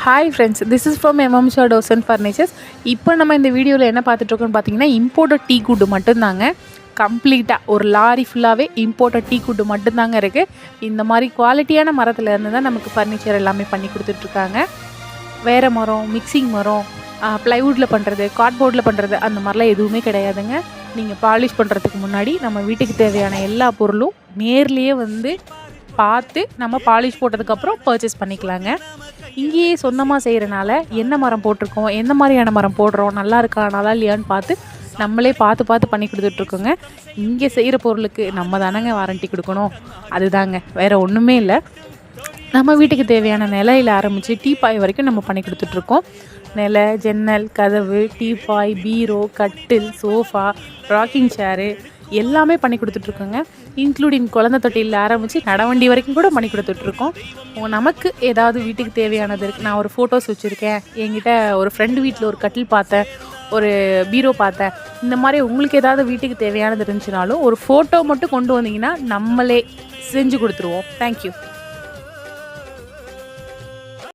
Hi friends, this is from MM doors and furnitures. இப்போ நம்ம இந்த வீடியோவில் என்ன பார்த்துட்ருக்கோன்னு பார்த்தீங்கன்னா, இம்போர்ட்டட் டீ குட்டு மட்டும்தாங்க. கம்ப்ளீட்டாக ஒரு லாரி ஃபுல்லாகவே இம்போர்ட்டட் டீ குட்டு மட்டும்தாங்க இருக்குது. இந்த மாதிரி குவாலிட்டியான மரத்தில் இருந்து தான் நமக்கு ஃபர்னிச்சர் எல்லாமே பண்ணி கொடுத்துட்ருக்காங்க. வேறு மரம், மிக்சிங் மரம், ப்ளைவுட்டில் பண்ணுறது, கார்ட்போர்டில் பண்ணுறது அந்த மாதிரிலாம் எதுவுமே கிடையாதுங்க. நீங்கள் பாலிஷ் பண்ணுறதுக்கு முன்னாடி நம்ம வீட்டுக்கு தேவையான எல்லா பொருளும் நேர்லேயே வந்து பார்த்து நம்ம பாலிஷ் போட்டதுக்கப்புறம் பர்ச்சேஸ் பண்ணிக்கலாங்க. இங்கேயே சொந்தமாக செய்கிறனால என்ன மரம் போட்டிருக்கோம், எந்த மாதிரியான மரம் போடுறோம், நல்லா இருக்கா நல்லா இல்லையான்னு பார்த்து நம்மளே பார்த்து பண்ணி கொடுத்துட்ருக்கோங்க. இங்கே செய்கிற பொருளுக்கு நம்ம தானேங்க வாரண்ட்டி கொடுக்கணும். அதுதாங்க, வேறு ஒன்றுமே இல்லை. நம்ம வீட்டுக்கு தேவையான நிலையில் ஆரம்பித்து டீப்பாய் வரைக்கும் நம்ம பண்ணி கொடுத்துட்ருக்கோம். நிலை, ஜன்னல், கதவு, டீப்பாய், பீரோ, கட்டில், சோஃபா, ராக்கிங் சேரு எல்லாமே பண்ணி கொடுத்துட்ருக்கோங்க. இன்க்ளூடிங் குழந்தை தொட்டியில் ஆரம்பித்து நடவண்டி வரைக்கும் கூட பண்ணி கொடுத்துட்ருக்கோம். நமக்கு ஏதாவது வீட்டுக்கு தேவையானது இருக்குது. நான் ஒரு ஃபோட்டோஸ் வச்சுருக்கேன், என்கிட்ட ஒரு ஃப்ரெண்டு வீட்டில் ஒரு கட்டில் பார்த்தேன், ஒரு பீரோ பார்த்தேன், இந்த மாதிரி உங்களுக்கு ஏதாவது வீட்டுக்கு தேவையானது இருந்துச்சுனாலும் ஒரு ஃபோட்டோ மட்டும் கொண்டு வந்தீங்கன்னா நம்மளே செஞ்சு கொடுத்துருவோம். தேங்க்யூ.